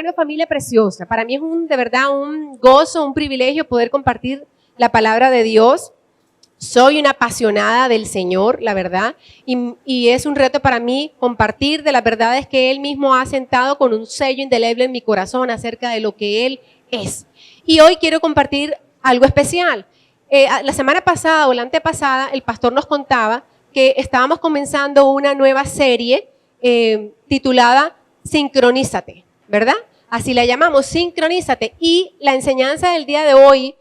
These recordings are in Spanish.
Bueno, familia preciosa, para mí es de verdad un gozo, un privilegio poder compartir la palabra de Dios. Soy una apasionada del Señor, la verdad, y es un reto para mí compartir de las verdades que Él mismo ha sentado con un sello indeleble en mi corazón acerca de lo que Él es. Y hoy quiero compartir algo especial. La semana pasada o la antepasada, el pastor nos contaba que estábamos comenzando una nueva serie titulada Sincronízate, ¿verdad? Así la llamamos, Sincronízate. Y la enseñanza del día de hoy,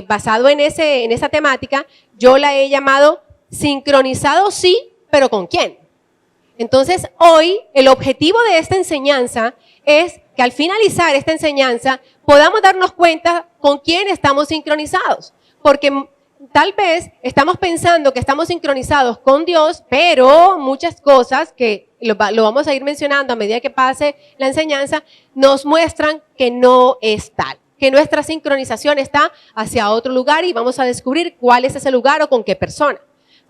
basado en esa temática, yo la he llamado Sincronizado sí, pero ¿con quién? Entonces, hoy el objetivo de esta enseñanza es que al finalizar esta enseñanza podamos darnos cuenta con quién estamos sincronizados. Porque tal vez estamos pensando que estamos sincronizados con Dios, pero muchas cosas que lo vamos a ir mencionando a medida que pase la enseñanza, nos muestran que no es tal, que nuestra sincronización está hacia otro lugar y vamos a descubrir cuál es ese lugar o con qué persona.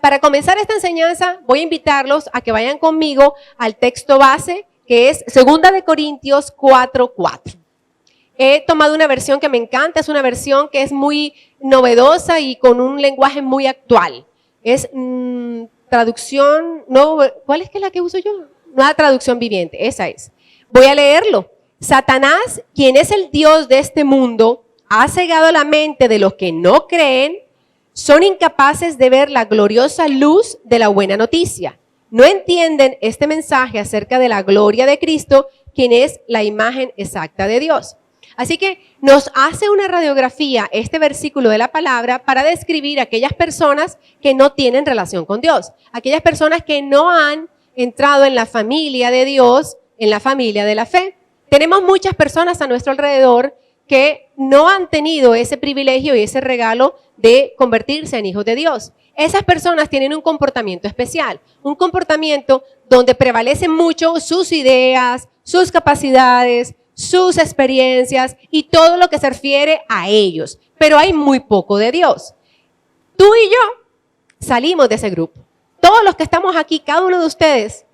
Para comenzar esta enseñanza, voy a invitarlos a que vayan conmigo al texto base, que es 2 Corintios 4:4. He tomado una versión que me encanta, es una versión que es muy novedosa y con un lenguaje muy actual. Es traducción, no, ¿cuál es que es la que uso yo? Nueva traducción viviente, esa es. Voy a leerlo. Satanás, quien es el Dios de este mundo, ha cegado la mente de los que no creen, son incapaces de ver la gloriosa luz de la buena noticia. No entienden este mensaje acerca de la gloria de Cristo, quien es la imagen exacta de Dios. Así que nos hace una radiografía este versículo de la palabra para describir a aquellas personas que no tienen relación con Dios, aquellas personas que no han entrado en la familia de Dios, en la familia de la fe. Tenemos muchas personas a nuestro alrededor que no han tenido ese privilegio y ese regalo de convertirse en hijos de Dios. Esas personas tienen un comportamiento especial, un comportamiento donde prevalecen mucho sus ideas, sus capacidades, sus experiencias y todo lo que se refiere a ellos. Pero hay muy poco de Dios. Tú y yo salimos de ese grupo. Todos los que estamos aquí, cada uno de ustedes,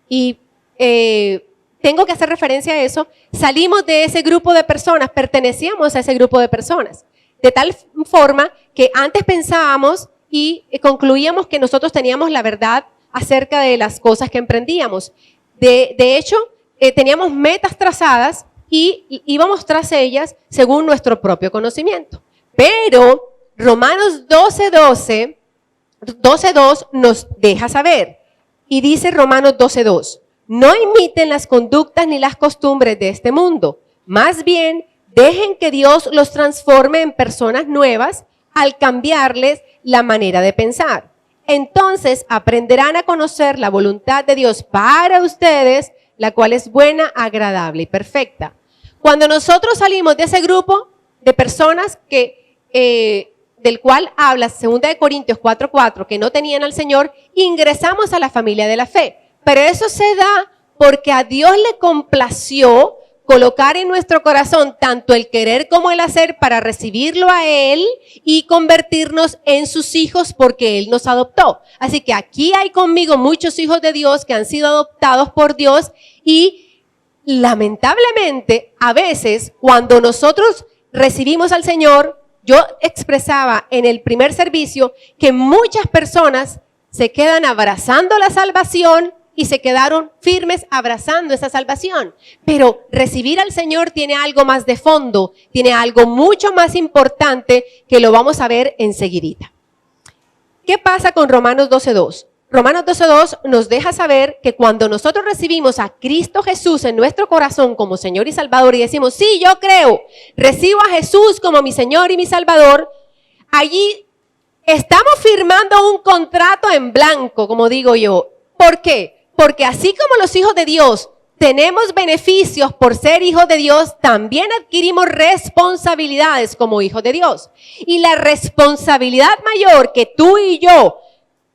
y tengo que hacer referencia a eso, salimos de ese grupo de personas, pertenecíamos a ese grupo de personas. De tal forma que antes pensábamos y concluíamos que nosotros teníamos la verdad acerca de las cosas que emprendíamos. De hecho, teníamos metas trazadas y íbamos tras ellas según nuestro propio conocimiento. Pero Romanos 12:2 nos deja saber. Y dice Romanos 12:2, no imiten las conductas ni las costumbres de este mundo. Más bien, dejen que Dios los transforme en personas nuevas al cambiarles la manera de pensar. Entonces aprenderán a conocer la voluntad de Dios para ustedes, la cual es buena, agradable y perfecta. Cuando nosotros salimos de ese grupo de personas del cual habla 2 Corintios 4:4, que no tenían al Señor, ingresamos a la familia de la fe. Pero eso se da porque a Dios le complació colocar en nuestro corazón tanto el querer como el hacer para recibirlo a Él y convertirnos en sus hijos porque Él nos adoptó. Así que aquí hay conmigo muchos hijos de Dios que han sido adoptados por Dios y lamentablemente a veces cuando nosotros recibimos al Señor, yo expresaba en el primer servicio que muchas personas se quedan abrazando la salvación y se quedaron firmes abrazando esa salvación. Pero recibir al Señor tiene algo más de fondo, tiene algo mucho más importante que lo vamos a ver enseguidita. ¿Qué pasa con Romanos 12:2? Romanos 12:2 nos deja saber que cuando nosotros recibimos a Cristo Jesús en nuestro corazón como Señor y Salvador y decimos, sí, yo creo, recibo a Jesús como mi Señor y mi Salvador, allí estamos firmando un contrato en blanco, como digo yo. ¿Por qué? Porque así como los hijos de Dios tenemos beneficios por ser hijos de Dios, también adquirimos responsabilidades como hijos de Dios. Y la responsabilidad mayor que tú y yo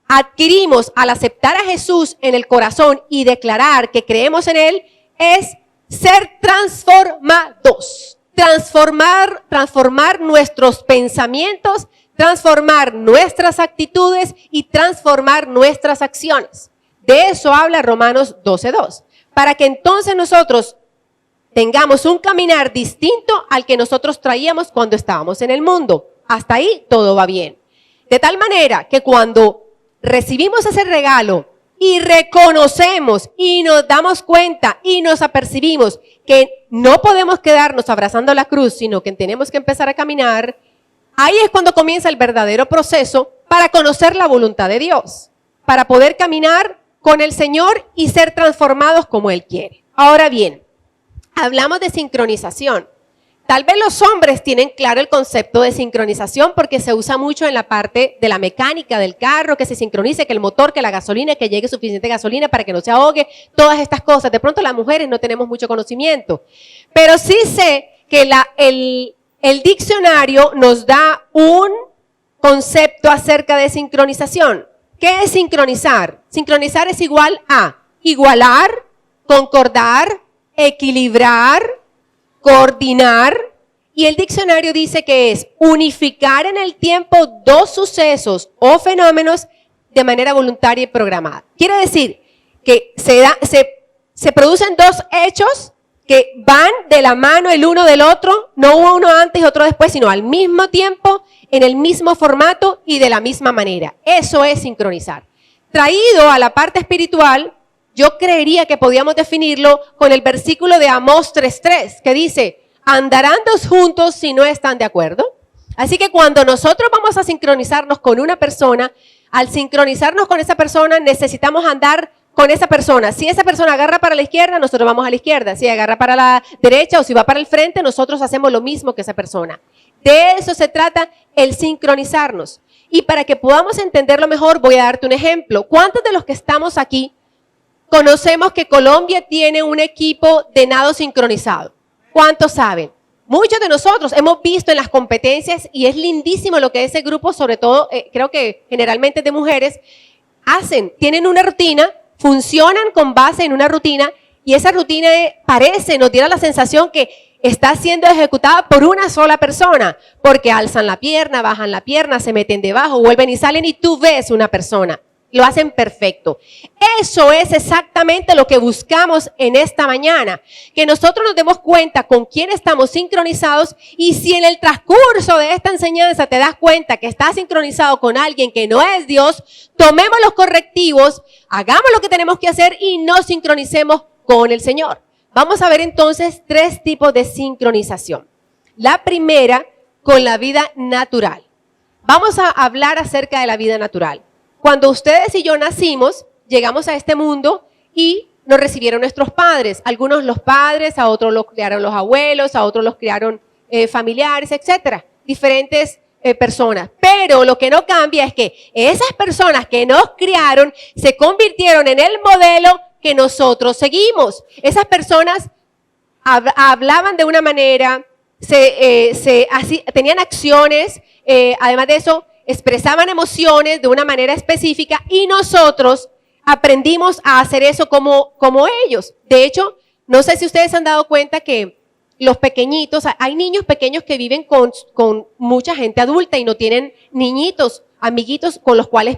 adquirimos al aceptar a Jesús en el corazón y declarar que creemos en Él es ser transformados. Transformar nuestros pensamientos, transformar nuestras actitudes y transformar nuestras acciones. De eso habla Romanos 12:2. Para que entonces nosotros tengamos un caminar distinto al que nosotros traíamos cuando estábamos en el mundo. Hasta ahí todo va bien. De tal manera que cuando recibimos ese regalo y reconocemos y nos damos cuenta y nos apercibimos que no podemos quedarnos abrazando la cruz, sino que tenemos que empezar a caminar, ahí es cuando comienza el verdadero proceso para conocer la voluntad de Dios, para poder caminar con el Señor y ser transformados como Él quiere. Ahora bien, hablamos de sincronización. Tal vez los hombres tienen claro el concepto de sincronización porque se usa mucho en la parte de la mecánica del carro, que se sincronice, que el motor, que la gasolina, que llegue suficiente gasolina para que no se ahogue, todas estas cosas. De pronto las mujeres no tenemos mucho conocimiento, pero sí sé que el diccionario nos da un concepto acerca de sincronización. ¿Qué es sincronizar? Sincronizar es igual a igualar, concordar, equilibrar, coordinar, y el diccionario dice que es unificar en el tiempo dos sucesos o fenómenos de manera voluntaria y programada. Quiere decir que se producen dos hechos que van de la mano el uno del otro, no uno antes y otro después, sino al mismo tiempo, en el mismo formato y de la misma manera. Eso es sincronizar. Traído a la parte espiritual, yo creería que podíamos definirlo con el versículo de Amós 3:3, que dice, ¿andarán dos juntos si no están de acuerdo? Así que cuando nosotros vamos a sincronizarnos con una persona, al sincronizarnos con esa persona, necesitamos andar con esa persona. Si esa persona agarra para la izquierda, nosotros vamos a la izquierda. Si agarra para la derecha o si va para el frente, nosotros hacemos lo mismo que esa persona. De eso se trata el sincronizarnos. Y para que podamos entenderlo mejor, voy a darte un ejemplo. ¿Cuántos de los que estamos aquí conocemos que Colombia tiene un equipo de nado sincronizado? ¿Cuántos saben? Muchos de nosotros hemos visto en las competencias y es lindísimo lo que ese grupo, sobre todo, creo que generalmente de mujeres, hacen. Tienen una rutina, funcionan con base en una rutina y esa rutina nos diera la sensación que está siendo ejecutada por una sola persona, porque alzan la pierna, bajan la pierna, se meten debajo, vuelven y salen y tú ves una persona. Lo hacen perfecto. Eso es exactamente lo que buscamos en esta mañana, que nosotros nos demos cuenta con quién estamos sincronizados y si en el transcurso de esta enseñanza te das cuenta que estás sincronizado con alguien que no es Dios, tomemos los correctivos, hagamos lo que tenemos que hacer y nos sincronicemos con el Señor. Vamos a ver entonces 3 tipos de sincronización. La primera, con la vida natural. Vamos a hablar acerca de la vida natural. Cuando ustedes y yo nacimos, llegamos a este mundo y nos recibieron nuestros padres. Algunos los padres, a otros los criaron los abuelos, a otros los criaron familiares, etcétera. Diferentes personas. Pero lo que no cambia es que esas personas que nos criaron se convirtieron en el modelo que nosotros seguimos. Esas personas hablaban de una manera, tenían acciones, además de eso, expresaban emociones de una manera específica y nosotros aprendimos a hacer eso como ellos. De hecho, no sé si ustedes se han dado cuenta que los pequeñitos, hay niños pequeños que viven con mucha gente adulta y no tienen niñitos, amiguitos con los cuales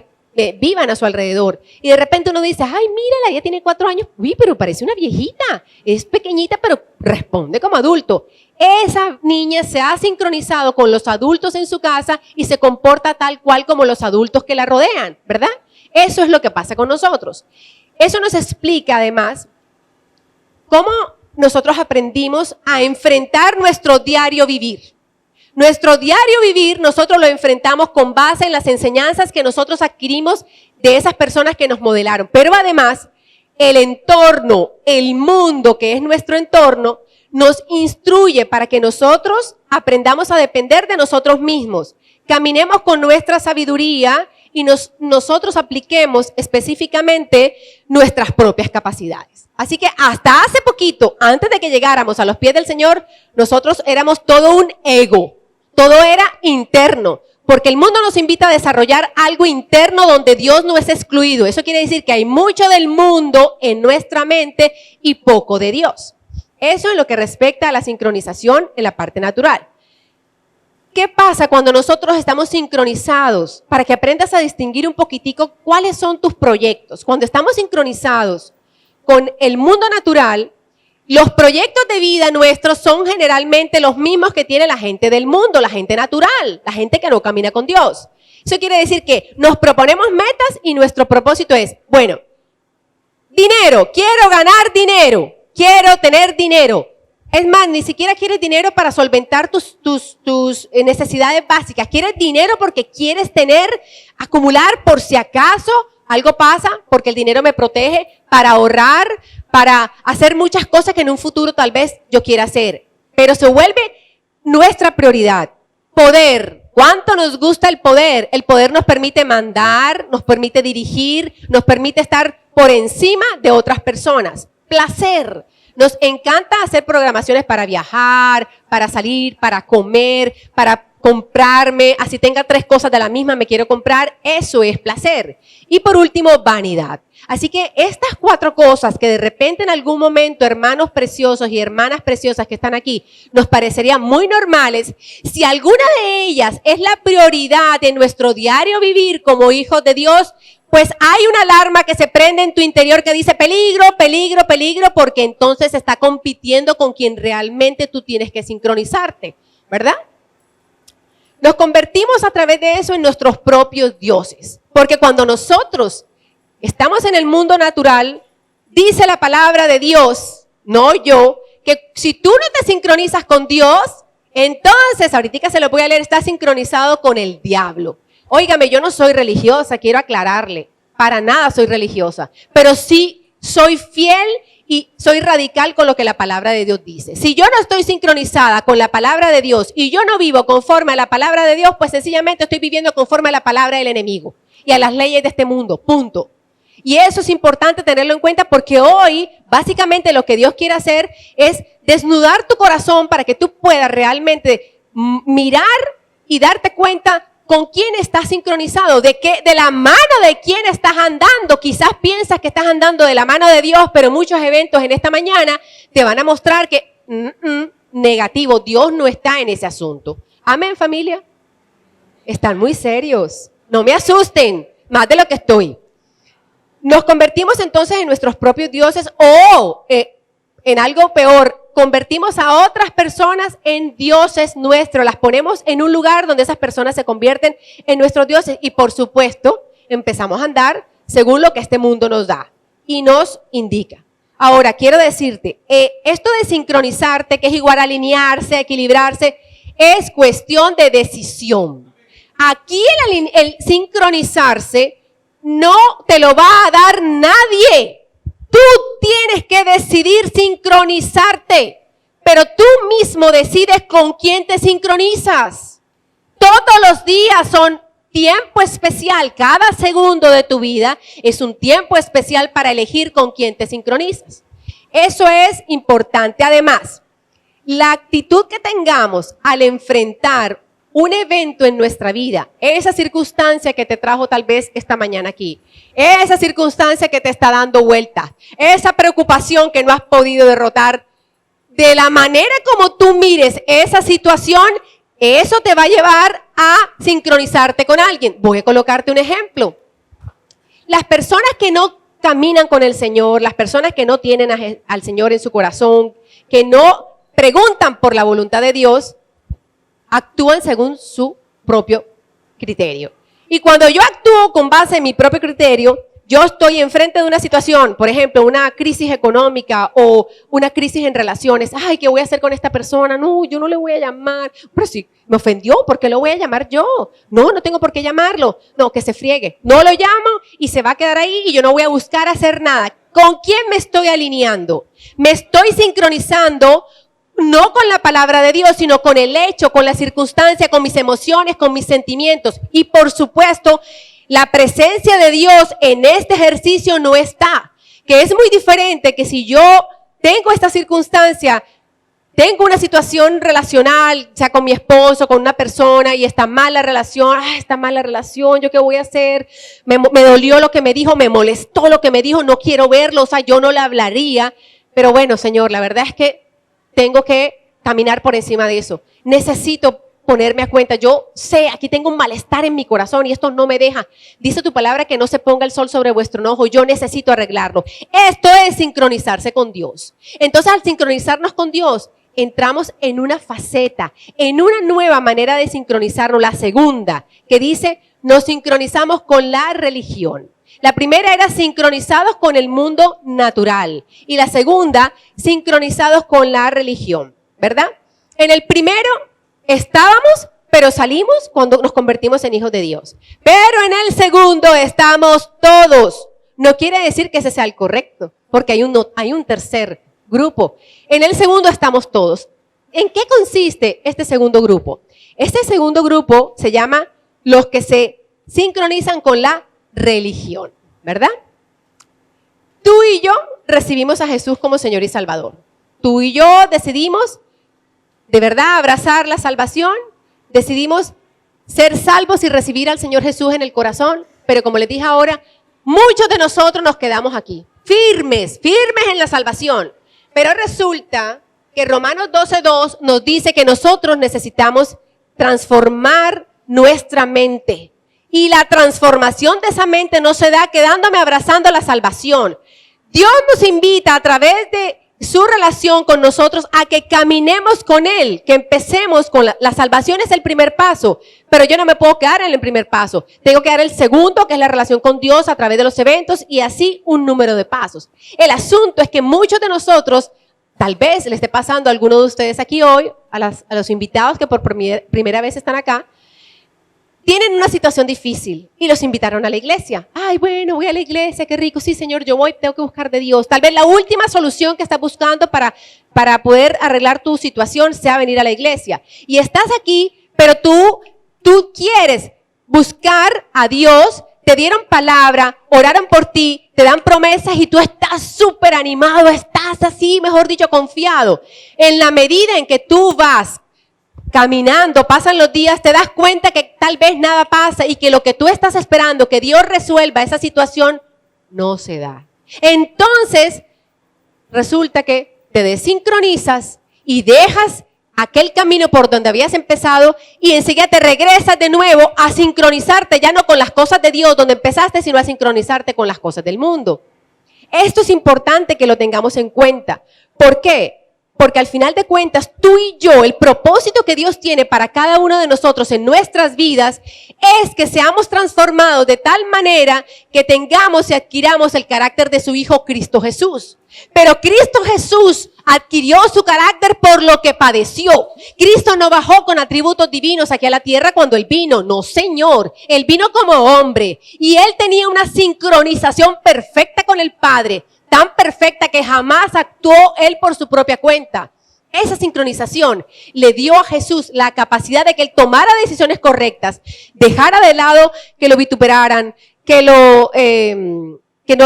vivan a su alrededor. Y de repente uno dice, ay, mírala, ella tiene 4 años. Uy, pero parece una viejita. Es pequeñita, pero responde como adulto. Esa niña se ha sincronizado con los adultos en su casa y se comporta tal cual como los adultos que la rodean, ¿verdad? Eso es lo que pasa con nosotros. Eso nos explica además cómo nosotros aprendimos a enfrentar nuestro diario vivir. Nuestro diario vivir nosotros lo enfrentamos con base en las enseñanzas que nosotros adquirimos de esas personas que nos modelaron. Pero además, el entorno, el mundo que es nuestro entorno, nos instruye para que nosotros aprendamos a depender de nosotros mismos, caminemos con nuestra sabiduría y nosotros apliquemos específicamente nuestras propias capacidades. Así que hasta hace poquito, antes de que llegáramos a los pies del Señor, nosotros éramos todo un ego, todo era interno, porque el mundo nos invita a desarrollar algo interno donde Dios no es excluido. Eso quiere decir que hay mucho del mundo en nuestra mente y poco de Dios. Eso en lo que respecta a la sincronización en la parte natural. ¿Qué pasa cuando nosotros estamos sincronizados? Para que aprendas a distinguir un poquitico cuáles son tus proyectos. Cuando estamos sincronizados con el mundo natural Los proyectos de vida nuestros son generalmente los mismos que tiene la gente del mundo, la gente natural, la gente que no camina con Dios. Eso quiere decir que nos proponemos metas y nuestro propósito es, bueno, dinero, quiero ganar dinero, quiero tener dinero. Es más, ni siquiera quieres dinero para solventar tus necesidades básicas. Quieres dinero porque quieres acumular por si acaso algo pasa, porque el dinero me protege, para ahorrar, para hacer muchas cosas que en un futuro tal vez yo quiera hacer. Pero se vuelve nuestra prioridad. Poder. ¿Cuánto nos gusta el poder? El poder nos permite mandar, nos permite dirigir, nos permite estar por encima de otras personas. Placer. Nos encanta hacer programaciones para viajar, para salir, para comer, para comprarme, así tenga 3 cosas de la misma me quiero comprar, eso es placer. Y por último, vanidad. Así que estas 4 cosas que de repente en algún momento, hermanos preciosos y hermanas preciosas que están aquí, nos parecerían muy normales, si alguna de ellas es la prioridad de nuestro diario vivir como hijos de Dios, pues hay una alarma que se prende en tu interior que dice peligro, peligro, peligro, porque entonces está compitiendo con quien realmente tú tienes que sincronizarte, ¿verdad? Nos convertimos a través de eso en nuestros propios dioses, porque cuando nosotros estamos en el mundo natural, dice la palabra de Dios, no yo, que si tú no te sincronizas con Dios, entonces, ahorita se lo voy a leer, estás sincronizado con el diablo. Óigame, yo no soy religiosa, quiero aclararle, para nada soy religiosa, pero sí soy fiel y soy radical con lo que la palabra de Dios dice. Si yo no estoy sincronizada con la palabra de Dios y yo no vivo conforme a la palabra de Dios, pues sencillamente estoy viviendo conforme a la palabra del enemigo y a las leyes de este mundo, punto. Y eso es importante tenerlo en cuenta porque hoy, básicamente lo que Dios quiere hacer es desnudar tu corazón para que tú puedas realmente mirar y darte cuenta con quién estás sincronizado, de la mano de quién estás andando. Quizás piensas que estás andando de la mano de Dios, pero muchos eventos en esta mañana te van a mostrar que negativo, Dios no está en ese asunto. Amén, familia. Están muy serios. No me asusten, más de lo que estoy. Nos convertimos entonces en nuestros propios dioses o en algo peor, convertimos a otras personas en dioses nuestros, las ponemos en un lugar donde esas personas se convierten en nuestros dioses y por supuesto empezamos a andar según lo que este mundo nos da y nos indica. Ahora, quiero decirte, esto de sincronizarte, que es igual a alinearse, equilibrarse, es cuestión de decisión. Aquí el sincronizarse no te lo va a dar nadie. Tú tienes que decidir sincronizarte, pero tú mismo decides con quién te sincronizas. Todos los días son tiempo especial, cada segundo de tu vida es un tiempo especial para elegir con quién te sincronizas. Eso es importante. Además, la actitud que tengamos al enfrentar un evento en nuestra vida, esa circunstancia que te trajo tal vez esta mañana aquí, esa circunstancia que te está dando vueltas, esa preocupación que no has podido derrotar, de la manera como tú mires esa situación, eso te va a llevar a sincronizarte con alguien. Voy a colocarte un ejemplo. Las personas que no caminan con el Señor, las personas que no tienen al Señor en su corazón, que no preguntan por la voluntad de Dios, actúan según su propio criterio. Y cuando yo actúo con base en mi propio criterio, yo estoy enfrente de una situación, por ejemplo, una crisis económica o una crisis en relaciones. Ay, ¿qué voy a hacer con esta persona? No, yo no le voy a llamar. Pero si me ofendió, ¿por qué lo voy a llamar yo? No, no tengo por qué llamarlo. No, que se friegue. No lo llamo y se va a quedar ahí y yo no voy a buscar hacer nada. ¿Con quién me estoy alineando? Me estoy sincronizando no con la palabra de Dios, sino con el hecho, con la circunstancia, con mis emociones, con mis sentimientos. Y por supuesto, la presencia de Dios en este ejercicio no está. Que es muy diferente que si yo tengo esta circunstancia, tengo una situación relacional, sea con mi esposo, con una persona, y está mal la relación, está mal la relación, ¿yo qué voy a hacer? Me dolió lo que me dijo, me molestó lo que me dijo, no quiero verlo, o sea, yo no le hablaría. Pero bueno, Señor, la verdad es que tengo que caminar por encima de eso. Necesito ponerme a cuenta. Yo sé, aquí tengo un malestar en mi corazón y esto no me deja. Dice tu palabra que no se ponga el sol sobre vuestro enojo. Yo necesito arreglarlo. Esto es sincronizarse con Dios. Entonces, al sincronizarnos con Dios, entramos en una faceta, en una nueva manera de sincronizarnos. La segunda, que dice, nos sincronizamos con la religión. La primera era sincronizados con el mundo natural. Y la segunda, sincronizados con la religión, ¿verdad? En el primero estábamos, pero salimos cuando nos convertimos en hijos de Dios. Pero en el segundo estamos todos. No quiere decir que ese sea el correcto, porque hay un tercer grupo. En el segundo estamos todos. ¿En qué consiste este segundo grupo? Este segundo grupo se llama los que se sincronizan con la religión, ¿verdad? Tú y yo recibimos a Jesús como Señor y Salvador. Tú y yo decidimos de verdad abrazar la salvación, decidimos ser salvos y recibir al Señor Jesús en el corazón, pero como les dije ahora, muchos de nosotros nos quedamos aquí, firmes en la salvación. Pero resulta que Romanos 12:2 nos dice que nosotros necesitamos transformar nuestra mente. Y la transformación de esa mente no se da quedándome abrazando la salvación. Dios nos invita a través de su relación con nosotros a que caminemos con Él, que empecemos con la salvación es el primer paso, pero yo no me puedo quedar en el primer paso. Tengo que dar el segundo, que es la relación con Dios a través de los eventos y así un número de pasos. El asunto es que muchos de nosotros, tal vez le esté pasando a alguno de ustedes aquí hoy, a los invitados que por primera vez están acá, tienen una situación difícil y los invitaron a la iglesia. Ay, bueno, voy a la iglesia, qué rico. Sí, Señor, yo voy, tengo que buscar de Dios. Tal vez la última solución que estás buscando para poder arreglar tu situación sea venir a la iglesia. Y estás aquí, pero tú quieres buscar a Dios, te dieron palabra, oraron por ti, te dan promesas y tú estás súper animado, estás así, mejor dicho, confiado. En la medida en que tú vas caminando, pasan los días, te das cuenta que tal vez nada pasa y que lo que tú estás esperando, que Dios resuelva esa situación, no se da. Entonces, resulta que te desincronizas y dejas aquel camino por donde habías empezado y enseguida te regresas de nuevo a sincronizarte, ya no con las cosas de Dios donde empezaste, sino a sincronizarte con las cosas del mundo. Esto es importante que lo tengamos en cuenta. ¿Por qué? Porque al final de cuentas, tú y yo, el propósito que Dios tiene para cada uno de nosotros en nuestras vidas es que seamos transformados de tal manera que tengamos y adquiramos el carácter de su Hijo Cristo Jesús. Pero Cristo Jesús adquirió su carácter por lo que padeció. Cristo no bajó con atributos divinos aquí a la tierra cuando Él vino. No, Señor. Él vino como hombre y Él tenía una sincronización perfecta con el Padre. Tan perfecta que jamás actuó Él por su propia cuenta. Esa sincronización le dio a Jesús la capacidad de que Él tomara decisiones correctas, dejara de lado que lo vituperaran, que no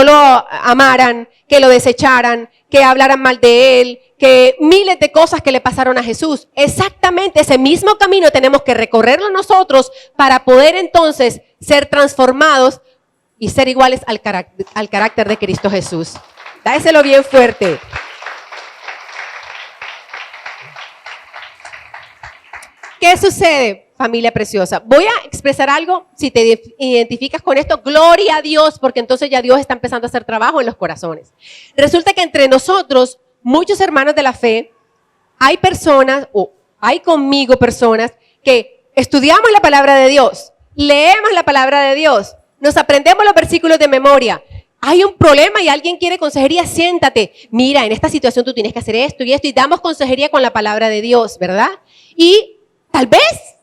lo amaran, que lo desecharan, que hablaran mal de Él, que miles de cosas que le pasaron a Jesús. Exactamente ese mismo camino tenemos que recorrerlo nosotros para poder entonces ser transformados y ser iguales al carácter de Cristo Jesús. Dáselo bien fuerte. ¿Qué sucede, familia preciosa? Voy a expresar algo, si te identificas con esto, gloria a Dios, porque entonces ya Dios está empezando a hacer trabajo en los corazones. Resulta que entre nosotros, muchos hermanos de la fe, hay personas, o hay conmigo personas, que estudiamos la palabra de Dios, leemos la palabra de Dios, nos aprendemos los versículos de memoria. Hay un problema y alguien quiere consejería, siéntate. Mira, en esta situación tú tienes que hacer esto y damos consejería con la palabra de Dios, ¿verdad? Y tal vez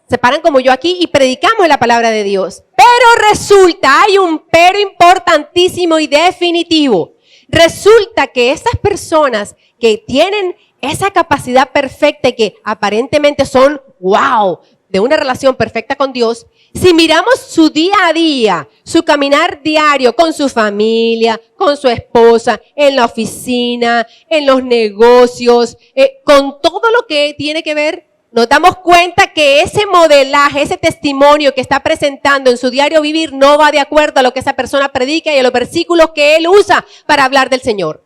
se paran como yo aquí y predicamos la palabra de Dios. Pero resulta, hay un pero importantísimo y definitivo. Resulta que estas personas que tienen esa capacidad perfecta y que aparentemente son, wow, de una relación perfecta con Dios, si miramos su día a día, su caminar diario con su familia, con su esposa, en la oficina, en los negocios, con todo lo que tiene que ver, nos damos cuenta que ese modelaje, ese testimonio que está presentando en su diario vivir no va de acuerdo a lo que esa persona predica y a los versículos que él usa para hablar del Señor.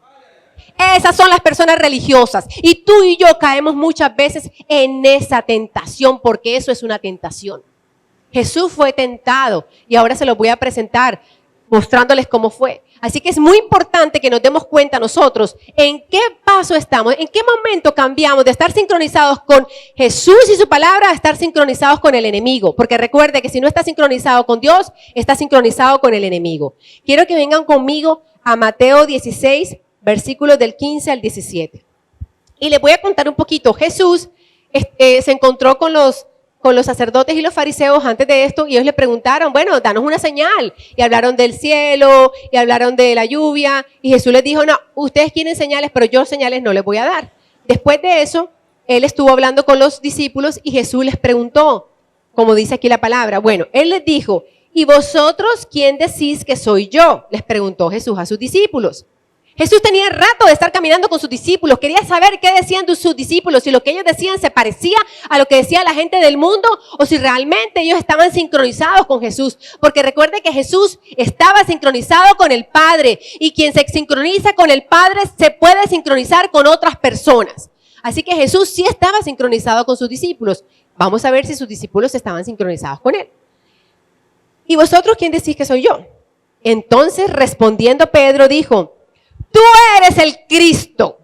Esas son las personas religiosas. Y tú y yo caemos muchas veces en esa tentación, porque eso es una tentación. Jesús fue tentado y ahora se los voy a presentar mostrándoles cómo fue. Así que es muy importante que nos demos cuenta nosotros en qué paso estamos, en qué momento cambiamos de estar sincronizados con Jesús y su palabra a estar sincronizados con el enemigo. Porque recuerde que si no estás sincronizado con Dios, estás sincronizado con el enemigo. Quiero que vengan conmigo a Mateo 16, versículos del 15 al 17. Y les voy a contar un poquito. Jesús se encontró con los sacerdotes y los fariseos antes de esto, y ellos le preguntaron, bueno, danos una señal. Y hablaron del cielo, y hablaron de la lluvia, y Jesús les dijo, no, ustedes quieren señales, pero yo señales no les voy a dar. Después de eso, él estuvo hablando con los discípulos, y Jesús les preguntó, como dice aquí la palabra, bueno, él les dijo, ¿y vosotros quién decís que soy yo? Les preguntó Jesús a sus discípulos. Jesús tenía rato de estar caminando con sus discípulos, quería saber qué decían sus discípulos, si lo que ellos decían se parecía a lo que decía la gente del mundo o si realmente ellos estaban sincronizados con Jesús. Porque recuerde que Jesús estaba sincronizado con el Padre y quien se sincroniza con el Padre se puede sincronizar con otras personas. Así que Jesús sí estaba sincronizado con sus discípulos. Vamos a ver si sus discípulos estaban sincronizados con él. ¿Y vosotros quién decís que soy yo? Entonces respondiendo Pedro dijo, tú eres el Cristo,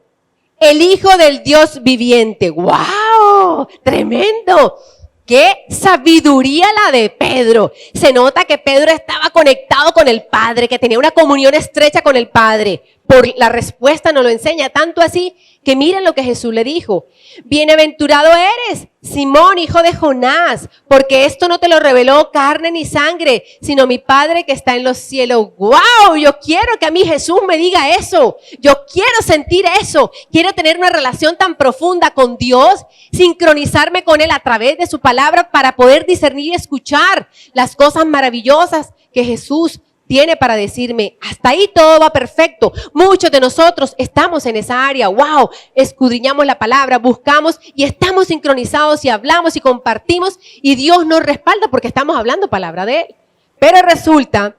el Hijo del Dios viviente. ¡Wow! ¡Tremendo! ¡Qué sabiduría la de Pedro! Se nota que Pedro estaba conectado con el Padre, que tenía una comunión estrecha con el Padre. Por la respuesta nos lo enseña, tanto así que miren lo que Jesús le dijo. Bienaventurado eres, Simón, hijo de Jonás, porque esto no te lo reveló carne ni sangre, sino mi Padre que está en los cielos. ¡Wow! Yo quiero que a mí Jesús me diga eso. Yo quiero sentir eso. Quiero tener una relación tan profunda con Dios, sincronizarme con Él a través de su palabra para poder discernir y escuchar las cosas maravillosas que Jesús tiene para decirme. Hasta ahí todo va perfecto. Muchos de nosotros estamos en esa área. ¡Wow! Escudriñamos la palabra, buscamos y estamos sincronizados y hablamos y compartimos y Dios nos respalda porque estamos hablando palabra de Él. Pero resulta,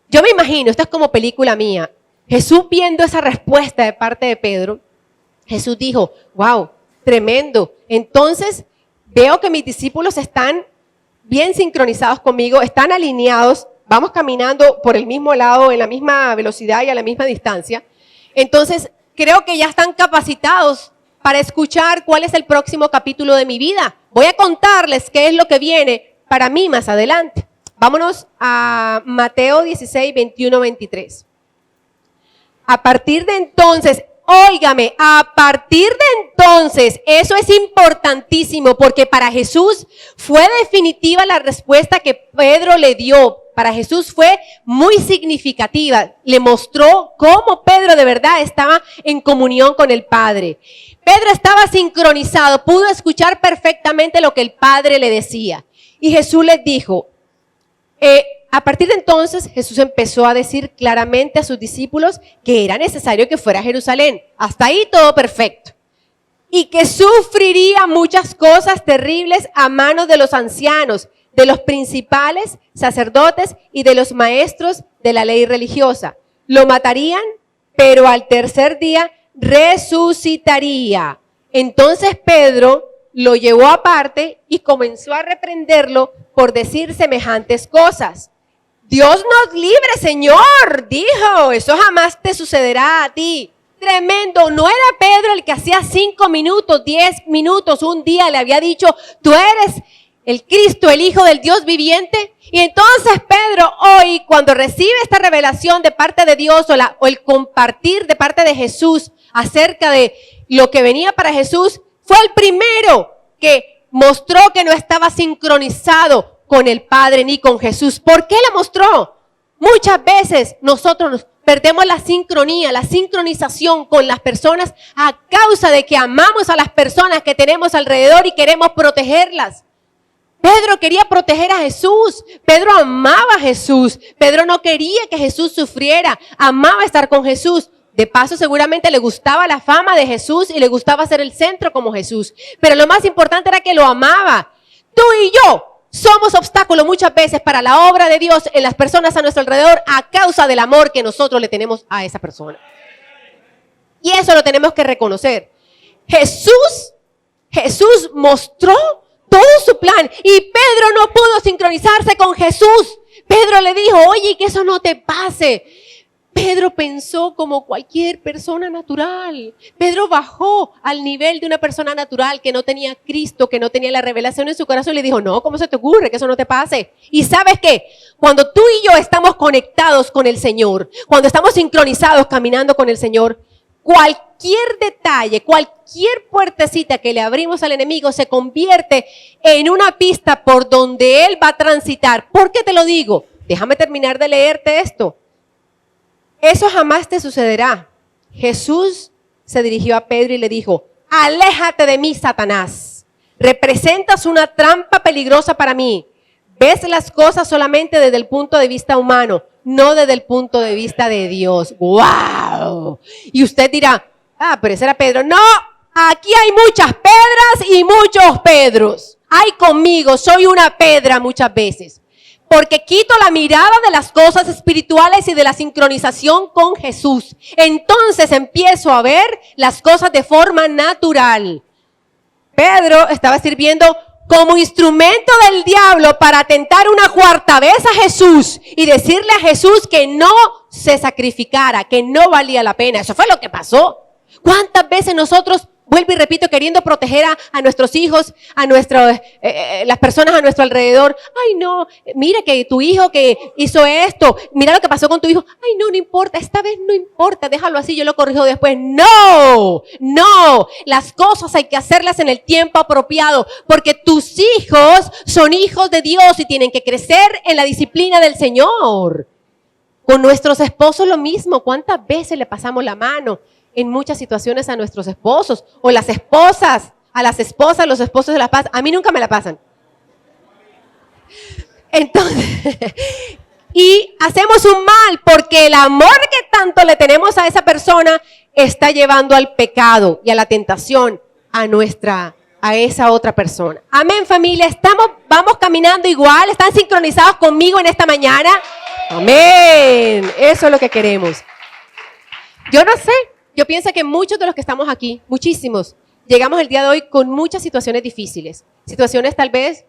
yo me imagino, esto es como película mía, Jesús viendo esa respuesta de parte de Pedro, Jesús dijo, ¡wow! Tremendo. Entonces, veo que mis discípulos están bien sincronizados conmigo, están alineados. Vamos caminando por el mismo lado, en la misma velocidad y a la misma distancia. Entonces, creo que ya están capacitados para escuchar cuál es el próximo capítulo de mi vida. Voy a contarles qué es lo que viene para mí más adelante. Vámonos a Mateo 16, 21, 23. A partir de entonces, óigame, a partir de entonces, eso es importantísimo porque para Jesús fue definitiva la respuesta que Pedro le dio. Para Jesús fue muy significativa. Le mostró cómo Pedro de verdad estaba en comunión con el Padre. Pedro estaba sincronizado, pudo escuchar perfectamente lo que el Padre le decía. Y Jesús les dijo, a partir de entonces Jesús empezó a decir claramente a sus discípulos que era necesario que fuera a Jerusalén. Hasta ahí todo perfecto. Y que sufriría muchas cosas terribles a manos de los ancianos, de los principales sacerdotes y de los maestros de la ley religiosa. Lo matarían, pero al tercer día resucitaría. Entonces Pedro lo llevó aparte y comenzó a reprenderlo por decir semejantes cosas. Dios nos libre, Señor, dijo, eso jamás te sucederá a ti. Tremendo, ¿no era Pedro el que hacía 5 minutos, 10 minutos, un día le había dicho, tú eres el Cristo, el Hijo del Dios viviente? Y entonces Pedro hoy, cuando recibe esta revelación de parte de Dios o el compartir de parte de Jesús acerca de lo que venía para Jesús, fue el primero que mostró que no estaba sincronizado con el Padre ni con Jesús. ¿Por qué la mostró? Muchas veces nosotros perdemos la sincronía, la sincronización con las personas a causa de que amamos a las personas que tenemos alrededor y queremos protegerlas. Pedro quería proteger a Jesús. Pedro amaba a Jesús. Pedro no quería que Jesús sufriera. Amaba estar con Jesús. De paso, seguramente le gustaba la fama de Jesús y le gustaba ser el centro como Jesús. Pero lo más importante era que lo amaba. Tú y yo somos obstáculos muchas veces para la obra de Dios en las personas a nuestro alrededor a causa del amor que nosotros le tenemos a esa persona. Y eso lo tenemos que reconocer. Jesús mostró todo su plan y Pedro no pudo sincronizarse con Jesús. Pedro le dijo, oye, que eso no te pase. Pedro pensó como cualquier persona natural. Pedro bajó al nivel de una persona natural que no tenía Cristo, que no tenía la revelación en su corazón y le dijo, no, ¿cómo se te ocurre que eso no te pase? Y ¿sabes qué? Cuando tú y yo estamos conectados con el Señor, cuando estamos sincronizados caminando con el Señor, cualquier detalle, cualquier puertecita que le abrimos al enemigo se convierte en una pista por donde él va a transitar. ¿Por qué te lo digo? Déjame terminar de leerte esto. Eso jamás te sucederá. Jesús se dirigió a Pedro y le dijo, aléjate de mí, Satanás. Representas una trampa peligrosa para mí. Ves las cosas solamente desde el punto de vista humano, no desde el punto de vista de Dios. ¡Wow! Y usted dirá, pero ese era Pedro. No, aquí hay muchas Pedras y muchos Pedros. Hay conmigo, soy una Pedra muchas veces. Porque quito la mirada de las cosas espirituales y de la sincronización con Jesús. Entonces empiezo a ver las cosas de forma natural. Pedro estaba sirviendo como instrumento del diablo para atentar una cuarta vez a Jesús y decirle a Jesús que no se sacrificara, que no valía la pena. Eso fue lo que pasó. ¿Cuántas veces nosotros, vuelvo y repito, queriendo proteger a nuestros hijos, a las personas a nuestro alrededor? Ay, no, mira que tu hijo que hizo esto, mira lo que pasó con tu hijo. Ay, no importa, esta vez no importa, déjalo así, yo lo corrijo después. No, las cosas hay que hacerlas en el tiempo apropiado, porque tus hijos son hijos de Dios y tienen que crecer en la disciplina del Señor. Con nuestros esposos lo mismo. ¿Cuántas veces le pasamos la mano en muchas situaciones a nuestros esposos? O las esposas, a las esposas, los esposos se la pasan. A mí nunca me la pasan. Entonces, y hacemos un mal porque el amor que tanto le tenemos a esa persona está llevando al pecado y a la tentación a esa otra persona. Amén, familia. Vamos caminando igual. ¿Están sincronizados conmigo en esta mañana? Amén. Eso es lo que queremos. Yo no sé. Yo pienso que muchos de los que estamos aquí, muchísimos, llegamos el día de hoy con muchas situaciones difíciles. Situaciones tal vez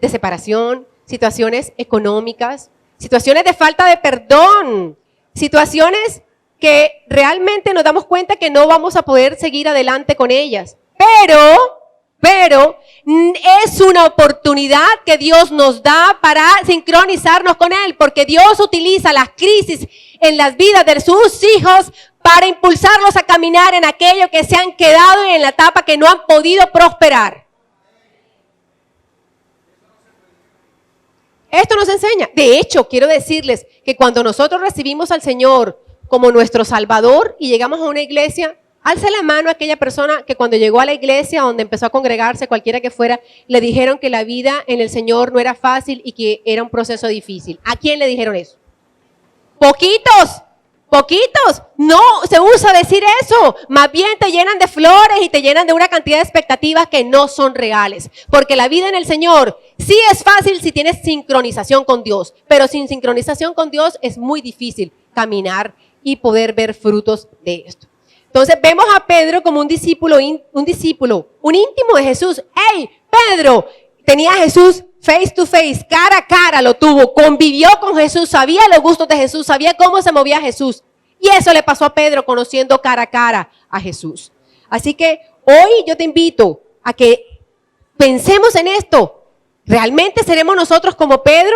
de separación, situaciones económicas, situaciones de falta de perdón, situaciones que realmente nos damos cuenta que no vamos a poder seguir adelante con ellas. Pero es una oportunidad que Dios nos da para sincronizarnos con Él, porque Dios utiliza las crisis en las vidas de sus hijos para impulsarlos a caminar en aquello que se han quedado en la etapa que no han podido prosperar. Esto nos enseña. De hecho, quiero decirles que cuando nosotros recibimos al Señor como nuestro Salvador y llegamos a una iglesia, alce la mano a aquella persona que cuando llegó a la iglesia, donde empezó a congregarse, cualquiera que fuera, le dijeron que la vida en el Señor no era fácil y que era un proceso difícil. ¿A quién le dijeron eso? Poquitos. No se usa decir eso. Más bien te llenan de flores y te llenan de una cantidad de expectativas que no son reales. Porque la vida en el Señor sí es fácil si tienes sincronización con Dios. Pero sin sincronización con Dios es muy difícil caminar y poder ver frutos de esto. Entonces vemos a Pedro como un discípulo, un íntimo de Jesús. ¡Hey, Pedro! Tenía a Jesús face to face, cara a cara lo tuvo, convivió con Jesús, sabía los gustos de Jesús, sabía cómo se movía Jesús. Y eso le pasó a Pedro conociendo cara a cara a Jesús. Así que hoy yo te invito a que pensemos en esto. ¿Realmente seremos nosotros como Pedro?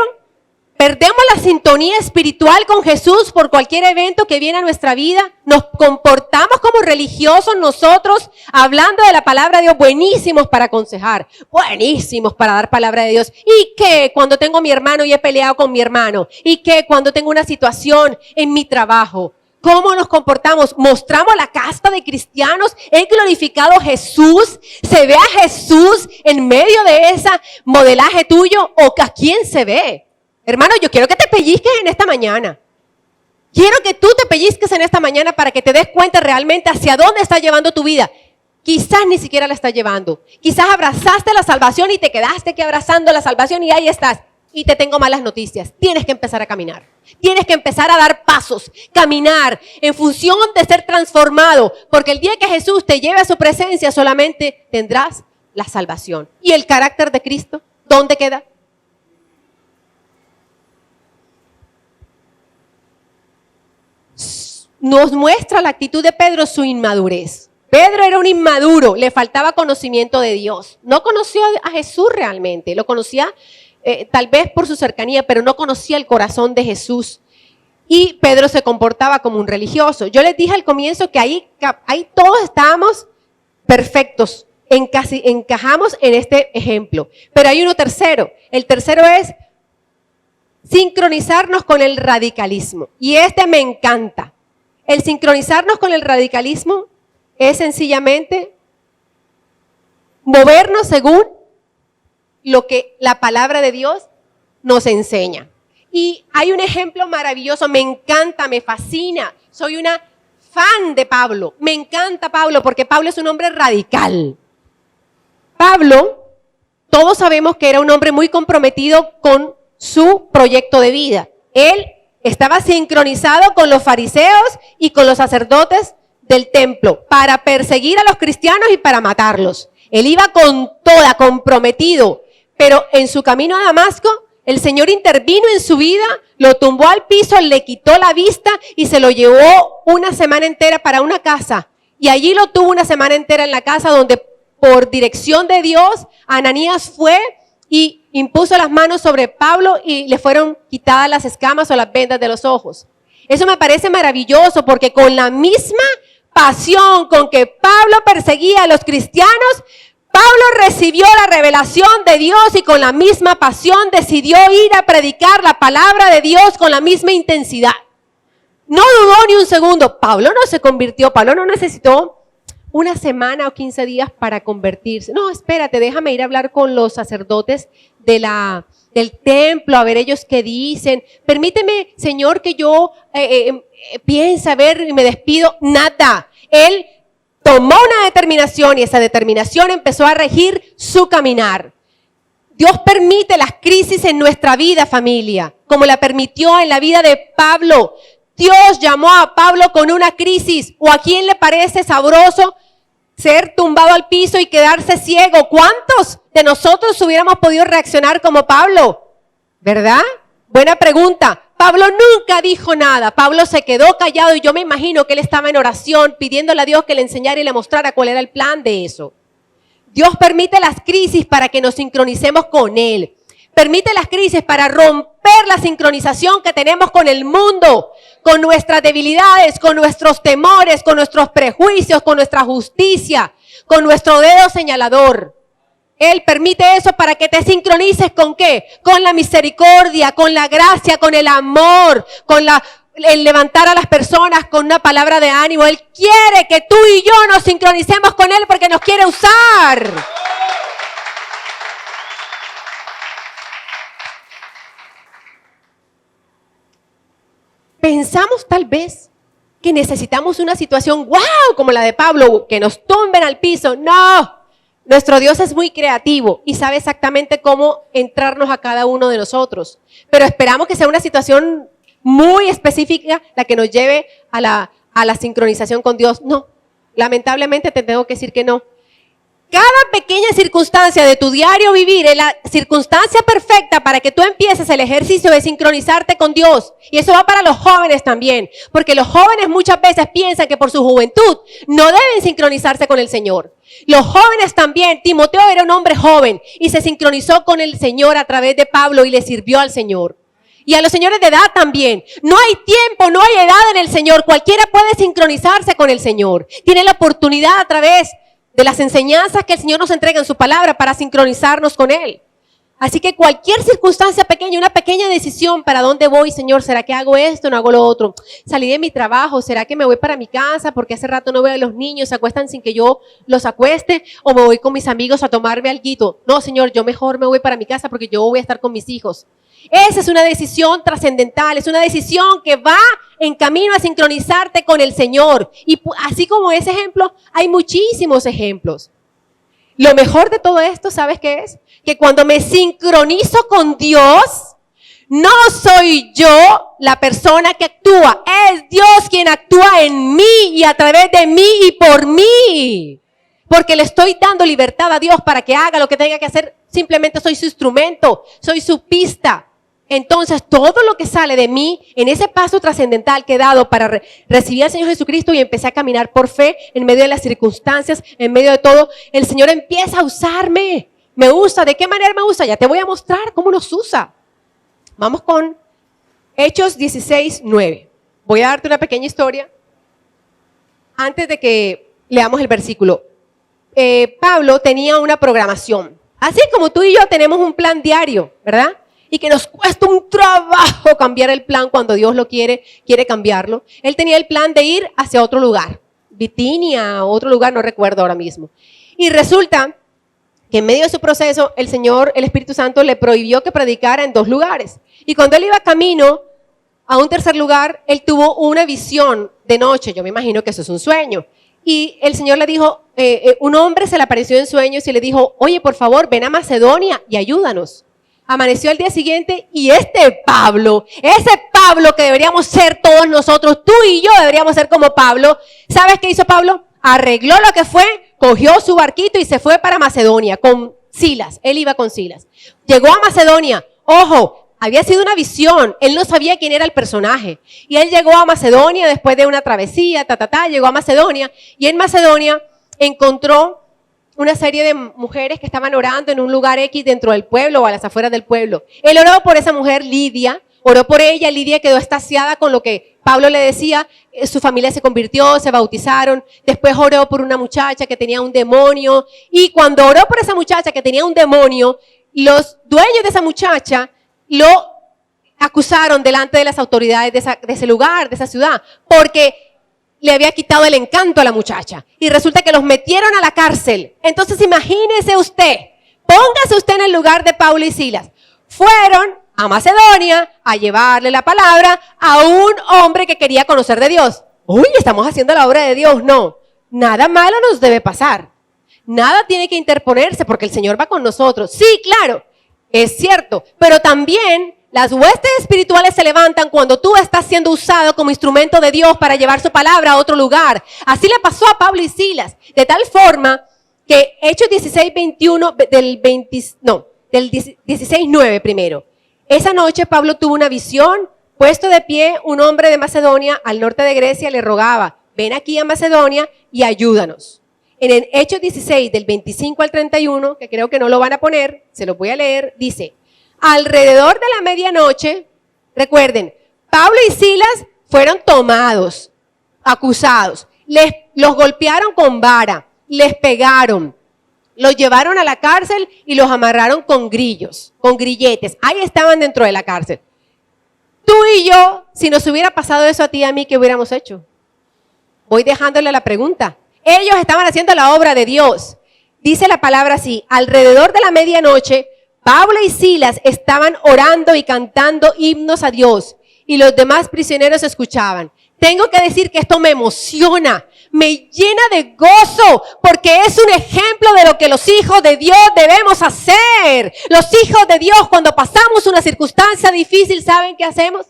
¿Perdemos la sintonía espiritual con Jesús por cualquier evento que viene a nuestra vida? ¿Nos comportamos como religiosos nosotros, hablando de la palabra de Dios? Buenísimos para aconsejar, buenísimos para dar palabra de Dios. ¿Y qué cuando tengo a mi hermano y he peleado con mi hermano? ¿Y qué cuando tengo una situación en mi trabajo? ¿Cómo nos comportamos? ¿Mostramos la casta de cristianos? ¿He glorificado a Jesús? ¿Se ve a Jesús en medio de ese modelaje tuyo? ¿O a quién se ve? Hermano, yo quiero que te pellizques en esta mañana. Quiero que tú te pellizques en esta mañana para que te des cuenta realmente hacia dónde estás llevando tu vida. Quizás ni siquiera la estás llevando. Quizás abrazaste la salvación y te quedaste aquí abrazando la salvación y ahí estás. y te tengo malas noticias. Tienes que empezar a caminar. Tienes que empezar a dar pasos, caminar en función de ser transformado. Porque el día que Jesús te lleve a su presencia solamente tendrás la salvación. ¿Y el carácter de Cristo? ¿Dónde queda? Nos muestra la actitud de Pedro su inmadurez. Pedro era un inmaduro, le faltaba conocimiento de Dios. No conoció a Jesús realmente, lo conocía tal vez por su cercanía, pero no conocía el corazón de Jesús. Y Pedro se comportaba como un religioso. Yo les dije al comienzo que ahí todos estábamos perfectos, encajamos en este ejemplo. Pero hay uno tercero. El tercero es sincronizarnos con el radicalismo. Y este me encanta. El sincronizarnos con el radicalismo es sencillamente movernos según lo que la palabra de Dios nos enseña. Y hay un ejemplo maravilloso, me encanta, me fascina. Soy una fan de Pablo. Me encanta Pablo porque Pablo es un hombre radical. Pablo, todos sabemos que era un hombre muy comprometido con su proyecto de vida. Él estaba sincronizado con los fariseos y con los sacerdotes del templo para perseguir a los cristianos y para matarlos. Él iba con toda, comprometido, pero en su camino a Damasco, el Señor intervino en su vida, lo tumbó al piso, le quitó la vista y se lo llevó una semana entera para una casa. Y allí lo tuvo una semana entera en la casa donde por dirección de Dios, Ananías fue y impuso las manos sobre Pablo y le fueron quitadas las escamas o las vendas de los ojos. Eso me parece maravilloso porque con la misma pasión con que Pablo perseguía a los cristianos, Pablo recibió la revelación de Dios y con la misma pasión decidió ir a predicar la palabra de Dios con la misma intensidad. No dudó ni un segundo. Pablo no se convirtió, Pablo no necesitó una semana o 15 días para convertirse. No, espérate, déjame ir a hablar con los sacerdotes del templo, a ver ellos qué dicen. Permíteme, Señor, que yo piense, a ver, y me despido. Nada. Él tomó una determinación y esa determinación empezó a regir su caminar. Dios permite las crisis en nuestra vida, familia, como la permitió en la vida de Pablo. Dios llamó a Pablo con una crisis. ¿O a quién le parece sabroso ser tumbado al piso y quedarse ciego? ¿Cuántos de nosotros hubiéramos podido reaccionar como Pablo? ¿Verdad? Buena pregunta. Pablo nunca dijo nada. Pablo se quedó callado y yo me imagino que él estaba en oración pidiéndole a Dios que le enseñara y le mostrara cuál era el plan de eso. Dios permite las crisis para que nos sincronicemos con Él. Permite las crisis para romper la sincronización que tenemos con el mundo, con nuestras debilidades, con nuestros temores, con nuestros prejuicios, con nuestra justicia, con nuestro dedo señalador. Él permite eso para que te sincronices ¿con qué? Con la misericordia, con la gracia, con el amor, con el levantar a las personas con una palabra de ánimo. Él quiere que tú y yo nos sincronicemos con Él porque nos quiere usar. Pensamos tal vez que necesitamos una situación ¡wow! Como la de Pablo, que nos tumben al piso. No, nuestro Dios es muy creativo y sabe exactamente cómo entrarnos a cada uno de nosotros. Pero esperamos que sea una situación muy específica la que nos lleve a la sincronización con Dios. No, lamentablemente te tengo que decir que no. Cada pequeña circunstancia de tu diario vivir es la circunstancia perfecta para que tú empieces el ejercicio de sincronizarte con Dios. Y eso va para los jóvenes también, porque los jóvenes muchas veces piensan que por su juventud no deben sincronizarse con el Señor. Los jóvenes también, Timoteo era un hombre joven y se sincronizó con el Señor a través de Pablo y le sirvió al Señor. Y a los señores de edad también. No hay tiempo, no hay edad en el Señor. Cualquiera puede sincronizarse con el Señor. Tiene la oportunidad a través de las enseñanzas que el Señor nos entrega en su palabra para sincronizarnos con Él. Así que cualquier circunstancia pequeña, una pequeña decisión, ¿para dónde voy, Señor? ¿Será que hago esto o no hago lo otro? Salí de mi trabajo, ¿será que me voy para mi casa porque hace rato no veo a los niños, se acuestan sin que yo los acueste? ¿O me voy con mis amigos a tomarme alguito? No, Señor, yo mejor me voy para mi casa porque yo voy a estar con mis hijos. Esa es una decisión trascendental, es una decisión que va en camino a sincronizarte con el Señor. Y así como ese ejemplo, hay muchísimos ejemplos. Lo mejor de todo esto, ¿sabes qué es? Que cuando me sincronizo con Dios, no soy yo la persona que actúa, es Dios quien actúa en mí y a través de mí y por mí. Porque le estoy dando libertad a Dios para que haga lo que tenga que hacer. Simplemente soy su instrumento, soy su pista. Entonces, todo lo que sale de mí, en ese paso trascendental que he dado para recibir al Señor Jesucristo y empecé a caminar por fe en medio de las circunstancias, en medio de todo, el Señor empieza a usarme. Me usa. ¿De qué manera me usa? Ya te voy a mostrar cómo nos usa. Vamos con Hechos 16:9. Voy a darte una pequeña historia antes de que leamos el versículo. Pablo tenía una programación. Así como tú y yo tenemos un plan diario, ¿verdad? Y que nos cuesta un trabajo cambiar el plan cuando Dios lo quiere cambiarlo. Él tenía el plan de ir hacia otro lugar, Bitinia, otro lugar, no recuerdo ahora mismo. Y resulta que en medio de su proceso, el Señor, el Espíritu Santo, le prohibió que predicara en 2 lugares. Y cuando él iba camino a un tercer lugar, él tuvo una visión de noche. Yo me imagino que eso es un sueño. Y el Señor le dijo, un hombre se le apareció en sueños y le dijo, oye, por favor, ven a Macedonia y ayúdanos. Amaneció el día siguiente y ese Pablo que deberíamos ser todos nosotros, tú y yo deberíamos ser como Pablo. ¿Sabes qué hizo Pablo? Arregló lo que fue, cogió su barquito y se fue para Macedonia con Silas. Él iba con Silas. Llegó a Macedonia. Ojo, había sido una visión. Él no sabía quién era el personaje. Y él llegó a Macedonia después de una travesía, llegó a Macedonia. Y en Macedonia encontró una serie de mujeres que estaban orando en un lugar X dentro del pueblo o a las afueras del pueblo. Él oró por esa mujer, Lidia, oró por ella. Lidia quedó extasiada con lo que Pablo le decía. Su familia se convirtió, se bautizaron. Después oró por una muchacha que tenía un demonio. Y cuando oró por esa muchacha que tenía un demonio, los dueños de esa muchacha lo acusaron delante de las autoridades de ese lugar, de esa ciudad, porque le había quitado el encanto a la muchacha. Y resulta que los metieron a la cárcel. Entonces imagínese usted, póngase usted en el lugar de Pablo y Silas. Fueron a Macedonia a llevarle la palabra a un hombre que quería conocer de Dios. Uy, estamos haciendo la obra de Dios. No, nada malo nos debe pasar. Nada tiene que interponerse porque el Señor va con nosotros. Sí, claro, es cierto, pero también las huestes espirituales se levantan cuando tú estás siendo usado como instrumento de Dios para llevar su palabra a otro lugar. Así le pasó a Pablo y Silas, de tal forma que Hechos 16:21 del 16:9 primero. Esa noche Pablo tuvo una visión. Puesto de pie, un hombre de Macedonia, al norte de Grecia, le rogaba, ven aquí a Macedonia y ayúdanos. En el Hechos 16, del 25 al 31, que creo que no lo van a poner, se lo voy a leer, dice, alrededor de la medianoche, recuerden, Pablo y Silas fueron tomados, acusados, los golpearon con vara, les pegaron, los llevaron a la cárcel y los amarraron con grillos, con grilletes. Ahí estaban dentro de la cárcel. Tú y yo, si nos hubiera pasado eso a ti y a mí, ¿qué hubiéramos hecho? Voy dejándole la pregunta. Ellos estaban haciendo la obra de Dios. Dice la palabra así, alrededor de la medianoche, Pablo y Silas estaban orando y cantando himnos a Dios y los demás prisioneros escuchaban. Tengo que decir que esto me emociona, me llena de gozo, porque es un ejemplo de lo que los hijos de Dios debemos hacer. Los hijos de Dios, cuando pasamos una circunstancia difícil, ¿saben qué hacemos?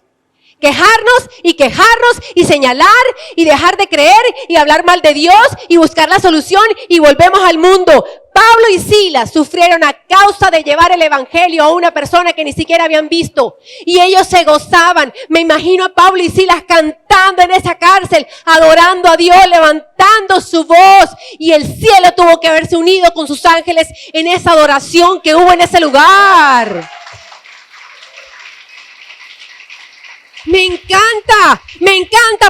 Quejarnos y señalar y dejar de creer y hablar mal de Dios y buscar la solución y volvemos al mundo. Pablo y Silas sufrieron a causa de llevar el evangelio a una persona que ni siquiera habían visto y ellos se gozaban. Me imagino a Pablo y Silas cantando en esa cárcel, adorando a Dios, levantando su voz y el cielo tuvo que haberse unido con sus ángeles en esa adoración que hubo en ese lugar. Me encanta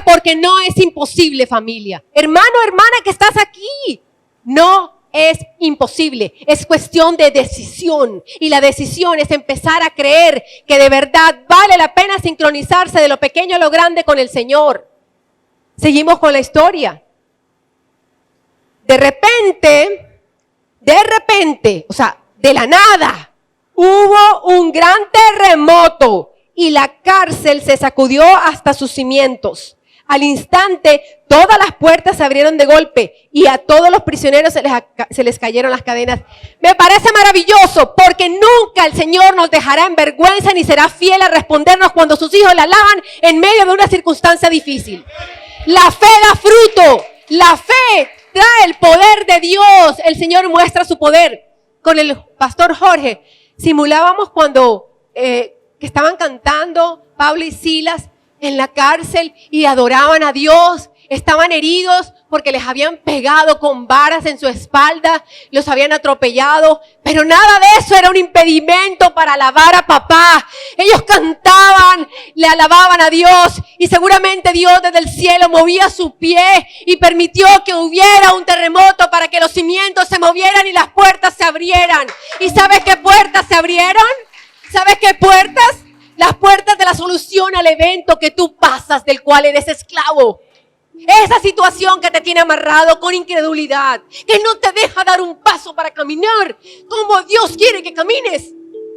porque no es imposible, familia. Hermano, hermana que estás aquí, no es imposible, es cuestión de decisión. Y la decisión es empezar a creer que de verdad vale la pena sincronizarse de lo pequeño a lo grande con el Señor. Seguimos con la historia. De repente, o sea, de la nada, hubo un gran terremoto. Y la cárcel se sacudió hasta sus cimientos. Al instante, todas las puertas se abrieron de golpe y a todos los prisioneros se les cayeron las cadenas. Me parece maravilloso porque nunca el Señor nos dejará en vergüenza ni será fiel a respondernos cuando sus hijos la alaban en medio de una circunstancia difícil. La fe da fruto. La fe trae el poder de Dios. El Señor muestra su poder. Con el pastor Jorge simulábamos cuando que estaban cantando Pablo y Silas en la cárcel y adoraban a Dios. Estaban heridos porque les habían pegado con varas en su espalda, los habían atropellado, pero nada de eso era un impedimento para alabar a papá. Ellos cantaban, le alababan a Dios y seguramente Dios desde el cielo movía su pie y permitió que hubiera un terremoto para que los cimientos se movieran y las puertas se abrieran. ¿Y sabes qué puertas se abrieron? ¿Sabes qué puertas? Las puertas de la solución al evento que tú pasas, del cual eres esclavo. Esa situación que te tiene amarrado con incredulidad, que no te deja dar un paso para caminar como Dios quiere que camines.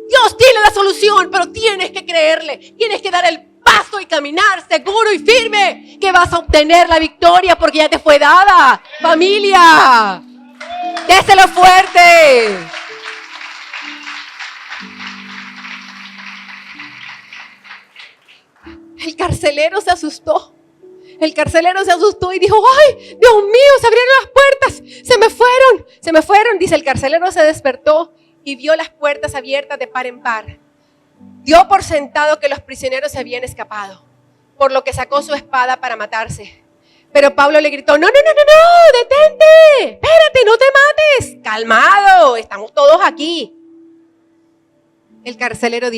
Dios tiene la solución, pero tienes que creerle. Tienes que dar el paso y caminar seguro y firme que vas a obtener la victoria porque ya te fue dada. Familia, déselo fuerte. El carcelero se asustó. El carcelero se asustó y dijo, ¡ay, Dios mío, se abrieron las puertas! Se me fueron. Dice, el carcelero se despertó y vio las puertas abiertas de par en par. Dio por sentado que los prisioneros se habían escapado, por lo que sacó su espada para matarse. Pero Pablo le gritó, no, detente, espérate, no te mates. Calmado, estamos todos aquí. El carcelero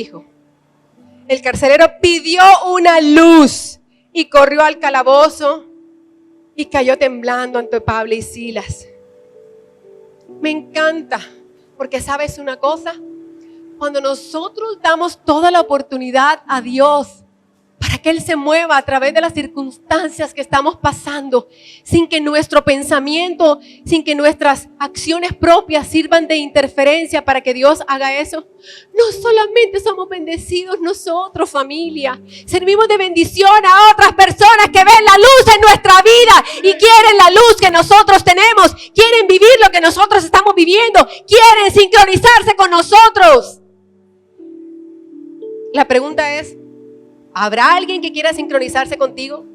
pidió una luz. Y corrió al calabozo y cayó temblando ante Pablo y Silas. Me encanta, porque ¿sabes una cosa? Cuando nosotros damos toda la oportunidad a Dios para que Él se mueva a través de las circunstancias que estamos pasando, sin que nuestro pensamiento, sin que nuestras acciones propias sirvan de interferencia para que Dios haga eso, no solamente somos bendecidos nosotros, familia, servimos de bendición a otras personas que ven la luz en nuestra vida y quieren la luz que nosotros tenemos, quieren vivir lo que nosotros estamos viviendo, quieren sincronizarse con nosotros. La pregunta es, ¿habrá alguien que quiera sincronizarse contigo?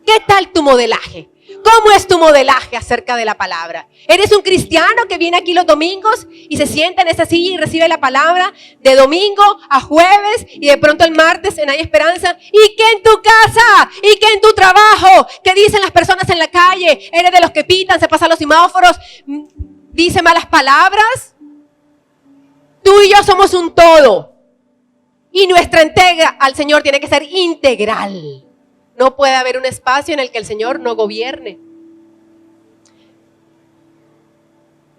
¿Qué tal tu modelaje? ¿Cómo es tu modelaje acerca de la palabra? ¿Eres un cristiano que viene aquí los domingos y se sienta en esa silla y recibe la palabra de domingo a jueves y de pronto el martes en Hay Esperanza? ¿Y qué en tu casa? ¿Y qué en tu trabajo? ¿Qué dicen las personas en la calle? ¿Eres de los que pitan, se pasan los semáforos, dice malas palabras? Tú y yo somos un todo. Y nuestra entrega al Señor tiene que ser integral. No puede haber un espacio en el que el Señor no gobierne.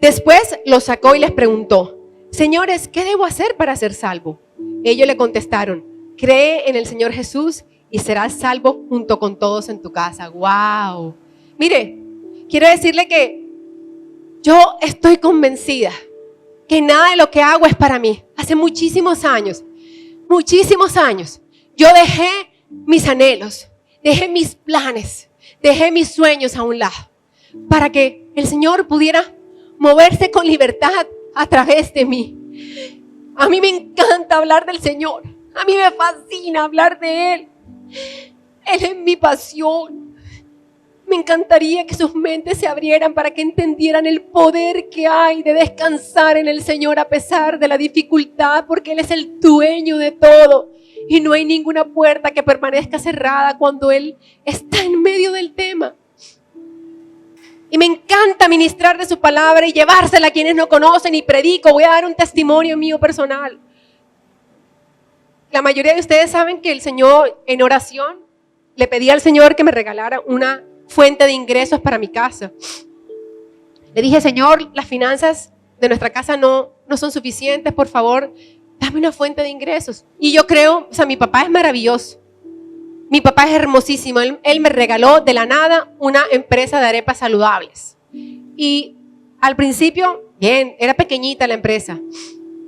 Después los sacó y les preguntó, señores, ¿qué debo hacer para ser salvo? Ellos le contestaron, cree en el Señor Jesús y serás salvo junto con todos en tu casa. ¡Wow! Mire, quiero decirle que yo estoy convencida que nada de lo que hago es para mí. Hace muchísimos años, yo dejé mis anhelos, dejé mis planes, dejé mis sueños a un lado para que el Señor pudiera moverse con libertad a través de mí. A mí me encanta hablar del Señor, a mí me fascina hablar de Él. Él es mi pasión. Me encantaría que sus mentes se abrieran para que entendieran el poder que hay de descansar en el Señor a pesar de la dificultad, porque Él es el dueño de todo y no hay ninguna puerta que permanezca cerrada cuando Él está en medio del tema. Y me encanta ministrar de su palabra y llevársela a quienes no conocen y predico. Voy a dar un testimonio mío personal. La mayoría de ustedes saben que el Señor, en oración, le pedí al Señor que me regalara una fuente de ingresos para mi casa. Le dije, Señor, las finanzas de nuestra casa no son suficientes, por favor, dame una fuente de ingresos. Y yo creo, mi papá es maravilloso. Mi papá es hermosísimo. Él me regaló de la nada una empresa de arepas saludables. Y al principio, bien, era pequeñita la empresa.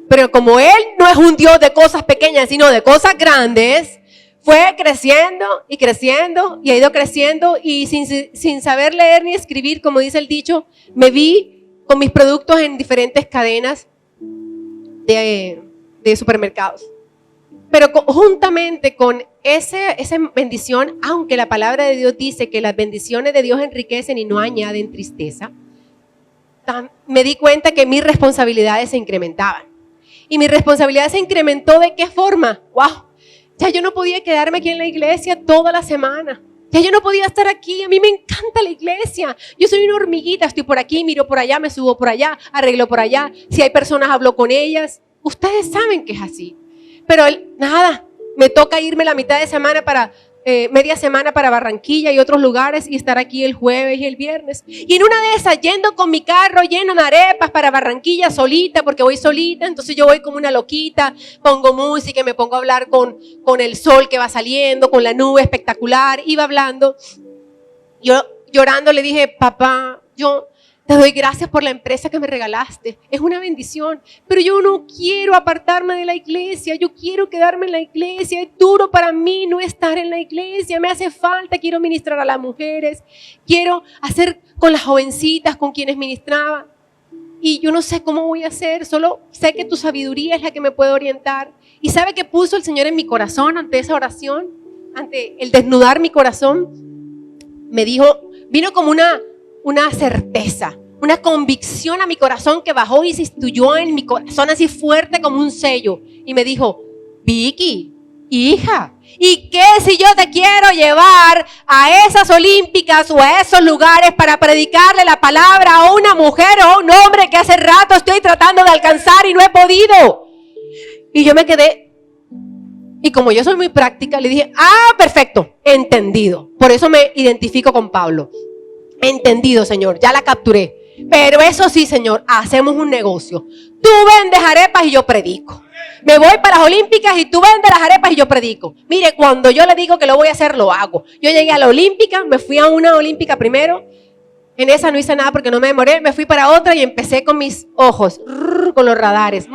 Pero como Él no es un Dios de cosas pequeñas, sino de cosas grandes, fue creciendo y creciendo y ha ido creciendo y sin saber leer ni escribir, como dice el dicho, me vi con mis productos en diferentes cadenas de supermercados. Pero juntamente con esa bendición, aunque la palabra de Dios dice que las bendiciones de Dios enriquecen y no añaden tristeza, me di cuenta que mis responsabilidades se incrementaban. Y mi responsabilidad se incrementó ¿de qué forma? ¡Wow! Ya yo no podía quedarme aquí en la iglesia toda la semana. Ya yo no podía estar aquí. A mí me encanta la iglesia. Yo soy una hormiguita. Estoy por aquí, miro por allá, me subo por allá, arreglo por allá. Si hay personas, hablo con ellas. Ustedes saben que es así. Pero nada, me toca irme la mitad de semana media semana para Barranquilla y otros lugares y estar aquí el jueves y el viernes. Y en una de esas, yendo con mi carro lleno de arepas para Barranquilla solita, porque voy solita, entonces yo voy como una loquita, pongo música y me pongo a hablar con el sol que va saliendo, con la nube espectacular, iba hablando. Yo llorando le dije, papá, yo te doy gracias por la empresa que me regalaste. Es una bendición. Pero yo no quiero apartarme de la iglesia. Yo quiero quedarme en la iglesia. Es duro para mí no estar en la iglesia. Me hace falta. Quiero ministrar a las mujeres. Quiero hacer con las jovencitas con quienes ministraba. Y yo no sé cómo voy a hacer. Solo sé que tu sabiduría es la que me puede orientar. ¿Y sabe qué puso el Señor en mi corazón ante esa oración? Ante el desnudar mi corazón. Me dijo, vino como una certeza, una convicción a mi corazón que bajó y se instituyó en mi corazón así fuerte como un sello. Y me dijo, Vicky, hija, ¿y qué si yo te quiero llevar a esas olímpicas o a esos lugares para predicarle la palabra a una mujer o a un hombre que hace rato estoy tratando de alcanzar y no he podido? Y yo me quedé, y como yo soy muy práctica, le dije, perfecto, entendido. Por eso me identifico con Pablo. Entendido, Señor, ya la capturé. Pero eso sí, Señor, hacemos un negocio. Tú vendes arepas y yo predico. Me voy para las olímpicas y tú vendes las arepas y yo predico. Mire, cuando yo le digo que lo voy a hacer, lo hago. Yo llegué a la olímpica, me fui a una olímpica primero. En esa no hice nada porque no me demoré. Me fui para otra y empecé con mis ojos, con los radares.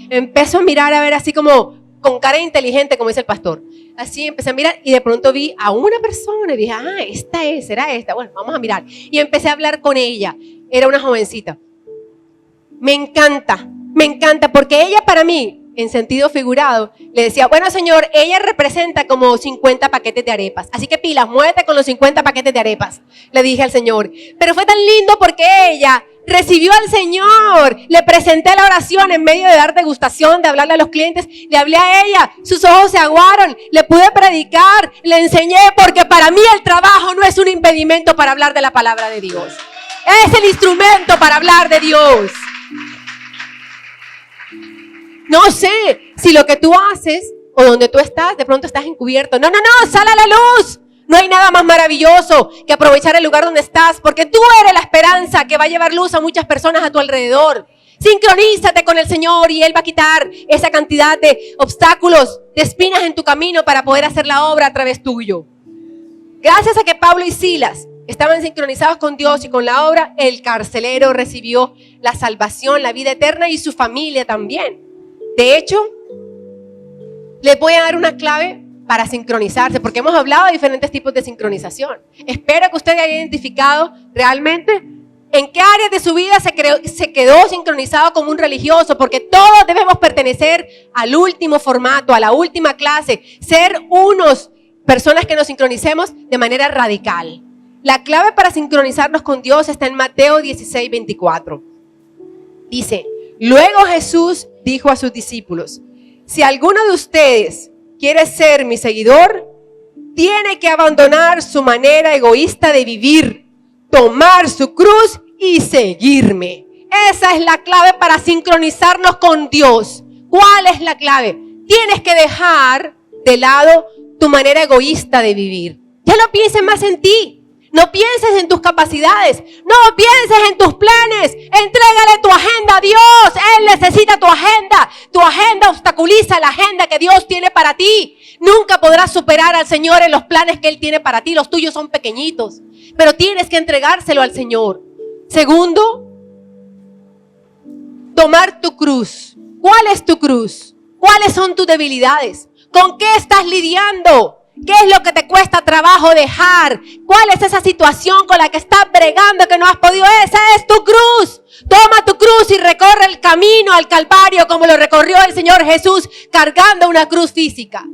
Empecé a mirar a ver así como con cara inteligente, como dice el pastor. Así empecé a mirar y de pronto vi a una persona y dije, será esta. Bueno, vamos a mirar. Y empecé a hablar con ella. Era una jovencita. Me encanta porque ella para mí, en sentido figurado, le decía, bueno, Señor, ella representa como 50 paquetes de arepas. Así que pilas, muévete con los 50 paquetes de arepas. Le dije al Señor. Pero fue tan lindo porque ella recibió al Señor. Le presenté la oración en medio de dar degustación, de hablarle a los clientes. Le hablé a ella, sus ojos se aguaron. Le pude predicar, le enseñé, porque para mí el trabajo no es un impedimento para hablar de la palabra de Dios. Es el instrumento para hablar de Dios. No sé si lo que tú haces o donde tú estás, de pronto estás encubierto. No, sal a la luz. No hay nada más maravilloso que aprovechar el lugar donde estás, porque tú eres la esperanza que va a llevar luz a muchas personas a tu alrededor. Sincronízate con el Señor y Él va a quitar esa cantidad de obstáculos, de espinas en tu camino para poder hacer la obra a través tuyo. Gracias a que Pablo y Silas estaban sincronizados con Dios y con la obra, el carcelero recibió la salvación, la vida eterna y su familia también. De hecho, les voy a dar una clave para sincronizarse, porque hemos hablado de diferentes tipos de sincronización. Espero que usted haya identificado realmente en qué áreas de su vida se quedó sincronizado como un religioso, porque todos debemos pertenecer al último formato, a la última clase, ser personas que nos sincronicemos de manera radical. La clave para sincronizarnos con Dios está en Mateo 16:24. Dice, luego Jesús dijo a sus discípulos, si alguno de ustedes quiere ser mi seguidor, tiene que abandonar su manera egoísta de vivir, tomar su cruz y seguirme. Esa es la clave para sincronizarnos con Dios. ¿Cuál es la clave? Tienes que dejar de lado tu manera egoísta de vivir. Ya no pienses más en ti. No pienses en tus capacidades. No pienses en tus planes. Entrégale tu agenda a Dios. Él necesita tu agenda. Tu agenda obstaculiza la agenda que Dios tiene para ti. Nunca podrás superar al Señor en los planes que Él tiene para ti. Los tuyos son pequeñitos. Pero tienes que entregárselo al Señor. Segundo, tomar tu cruz. ¿Cuál es tu cruz? ¿Cuáles son tus debilidades? ¿Con qué estás lidiando? ¿Qué es lo que te cuesta trabajo dejar? ¿Cuál es esa situación con la que estás bregando que no has podido? Esa es tu cruz. Toma tu cruz y recorre el camino al Calvario como lo recorrió el Señor Jesús cargando una cruz física.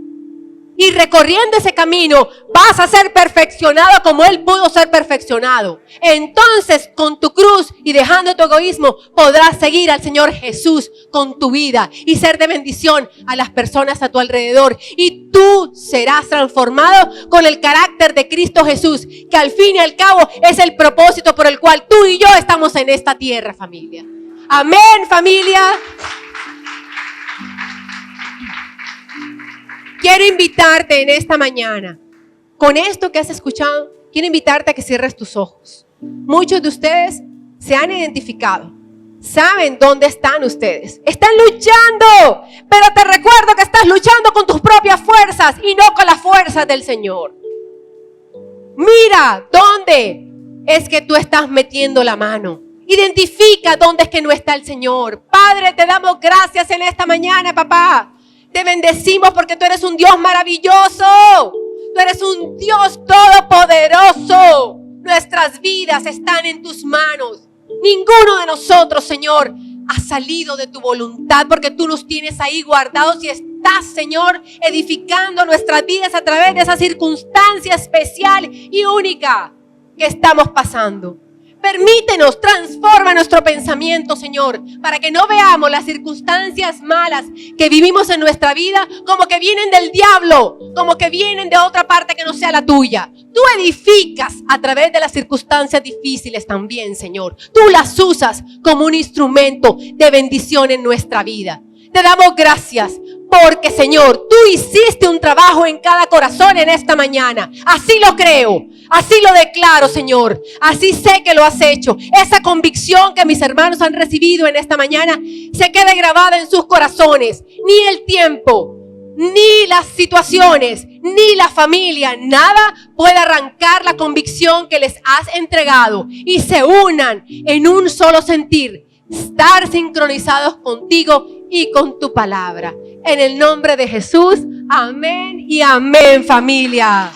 Y recorriendo ese camino vas a ser perfeccionado como Él pudo ser perfeccionado. Entonces con tu cruz y dejando tu egoísmo podrás seguir al Señor Jesús con tu vida y ser de bendición a las personas a tu alrededor. Y tú serás transformado con el carácter de Cristo Jesús, que al fin y al cabo es el propósito por el cual tú y yo estamos en esta tierra, familia. Amén, familia. Quiero invitarte en esta mañana, con esto que has escuchado, quiero invitarte a que cierres tus ojos. Muchos de ustedes se han identificado, saben dónde están ustedes. Están luchando, pero te recuerdo que estás luchando con tus propias fuerzas y no con las fuerzas del Señor. Mira dónde es que tú estás metiendo la mano. Identifica dónde es que no está el Señor. Padre, te damos gracias en esta mañana, papá. Te bendecimos porque tú eres un Dios maravilloso. Tú eres un Dios todopoderoso. Nuestras vidas están en tus manos. Ninguno de nosotros, Señor, ha salido de tu voluntad porque tú nos tienes ahí guardados y estás, Señor, edificando nuestras vidas a través de esa circunstancia especial y única que estamos pasando. Permítenos, transforma nuestro pensamiento, Señor, para que no veamos las circunstancias malas que vivimos en nuestra vida como que vienen del diablo, como que vienen de otra parte que no sea la tuya. Tú edificas a través de las circunstancias difíciles también, Señor. Tú las usas como un instrumento de bendición en nuestra vida. Te damos gracias porque, Señor, tú hiciste un trabajo en cada corazón en esta mañana. Así lo creo, así lo declaro, Señor. Así sé que lo has hecho. Esa convicción que mis hermanos han recibido en esta mañana se quede grabada en sus corazones. Ni el tiempo, ni las situaciones, ni la familia, nada puede arrancar la convicción que les has entregado y se unan en un solo sentir. Estar sincronizados contigo y con tu palabra. En el nombre de Jesús, amén y amén, familia.